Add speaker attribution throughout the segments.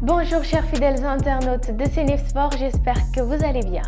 Speaker 1: Bonjour chers fidèles internautes de Senif Sport, j'espère que vous allez bien.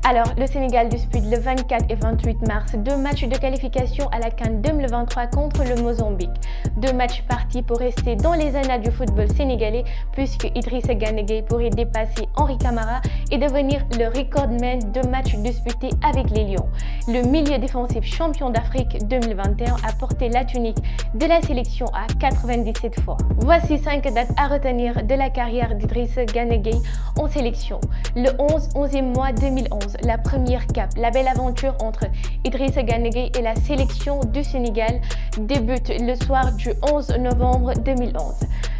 Speaker 1: Alors, le Sénégal dispute le 24 et 28 mars deux matchs de qualification à la CAN 2023 contre le Mozambique. Deux matchs partis pour rester dans les annales du football sénégalais puisque Idrissa Gana Gueye pourrait dépasser Henri Camara et devenir le recordman de matchs disputés avec les Lions. Le milieu défensif champion d'Afrique 2021 a porté la tunique de la sélection à 97 fois. Voici 5 dates à retenir de la carrière d'Idrissa Gana Gueye en sélection. Le 11e mois 2011. La première cape, la belle aventure entre Idrissa Gana Gueye et la sélection du Sénégal débute le soir du 11 novembre 2011.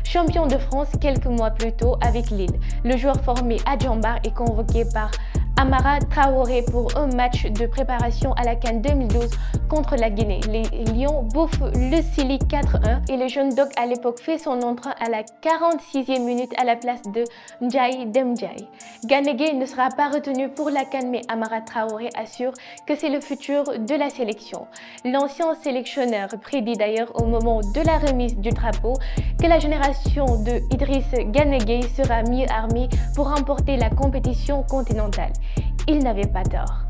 Speaker 1: Champion de France quelques mois plus tôt avec Lille, le joueur formé à Djambar est convoqué par Amara Traoré pour un match de préparation à la CAN 2012 contre la Guinée. Les Lions bouffent le Chili 4-1 et le jeune Dog à l'époque fait son entrée à la 46e minute à la place de Ndiaye Demdiaye. Gana Gueye ne sera pas retenu pour la CAN mais Amara Traoré assure que c'est le futur de la sélection. L'ancien sélectionneur prédit d'ailleurs au moment de la remise du drapeau que la génération de Idrissa Gana Gueye sera mieux armée pour remporter la compétition continentale. Il n'avait pas tort.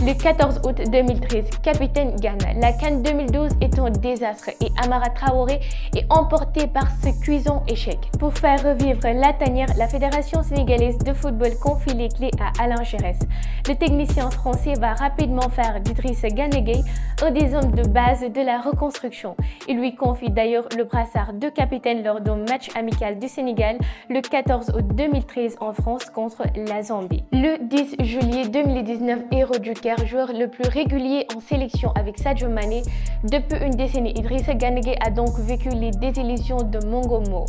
Speaker 1: Le 14 août 2013, capitaine Ghana, la CAN 2012 est un désastre et Amara Traoré est emporté par ce cuisant échec. Pour faire revivre la tanière, la Fédération sénégalaise de football confie les clés à Alain Giresse. Le technicien français va rapidement faire d'Idrissa Gana Gueye un des hommes de base de la reconstruction. Il lui confie d'ailleurs le brassard de capitaine lors d'un match amical du Sénégal le 14 août 2013 en France contre la Zambie. Le 10 juillet 2019, héros du Caire, joueur le plus régulier en sélection avec Sadio Mané. Depuis une décennie, Idrissa Gana Gueye a donc vécu les désillusions de Mongomo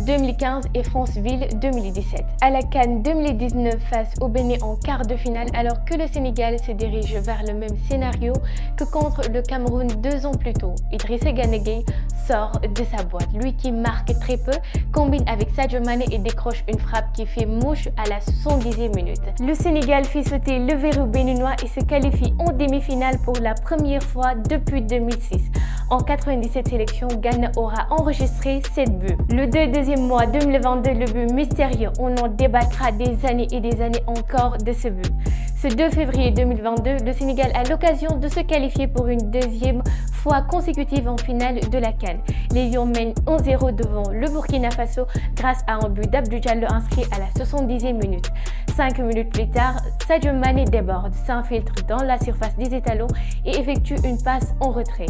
Speaker 1: 2015 et Franceville 2017. À la CAN 2019 face au Bénin en quart de finale, alors que le Sénégal se dirige vers le même scénario que contre le Cameroun 2 ans plus tôt. Idrissa Gana Gueye sort de sa boîte. Lui qui marque très peu, combine avec Sadio Mané et décroche une frappe qui fait mouche à la 70e minute. Le Sénégal fait sauter le verrou béninois et se qualifie en demi-finale pour la première fois depuis 2006. En 97 sélections, Ghana aura enregistré 7 buts. Le 2e mois 2022, le but mystérieux, on en débattra des années et des années encore de ce but. Ce 2 février 2022, le Sénégal a l'occasion de se qualifier pour une deuxième fois consécutive en finale de la CAN. Les Lions mènent 1-0 devant le Burkina Faso grâce à un but d'Abdou Diallo inscrit à la 70e minute. 5 minutes plus tard, Sadio Mané déborde, s'infiltre dans la surface des étalons et effectue une passe en retrait.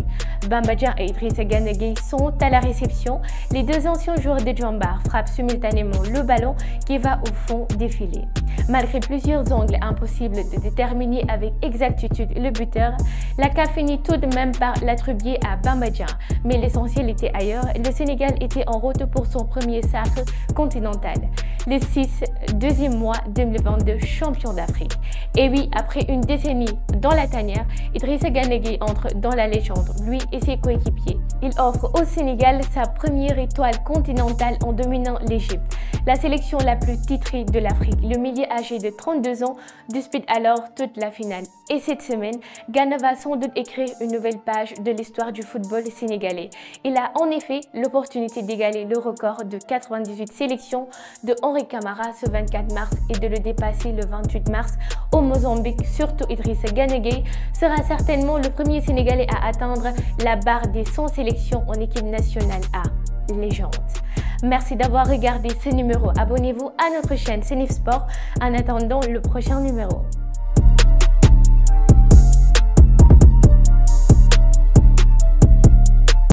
Speaker 1: Bamba Dieng et Idrissa Gana Gueye sont à la réception. Les deux anciens joueurs de Djambar frappent simultanément le ballon qui va au fond des filets. Malgré plusieurs angles impossibles de déterminer avec exactitude le buteur, la CAF finit tout de même par l'attribuer à Bamba Dieng. Mais l'essentiel était ailleurs, le Sénégal était en route pour son premier sacre continental. Le 2e mois 2022, champion d'Afrique. Et oui, après une décennie dans la tanière, Idrissa Gana Gueye entre dans la légende, lui et ses coéquipiers. Il offre au Sénégal sa première étoile continentale en dominant l'Égypte, la sélection la plus titrée de l'Afrique. Le milieu âgé de 32 ans dispute alors toute la finale. Et cette semaine, Ghana va sans doute écrire une nouvelle page de l'histoire du football sénégalais. Il a en effet l'opportunité d'égaler le record de 98 sélections de Henri Camara ce 24 mars et de le dépasser le 28 mars au Mozambique. Surtout Idrissa Gana Gueye sera certainement le premier Sénégalais à atteindre la barre des 100 sélections en équipe nationale A. Légende. Merci d'avoir regardé ce numéro. Abonnez-vous à notre chaîne Senif Sport en attendant le prochain numéro.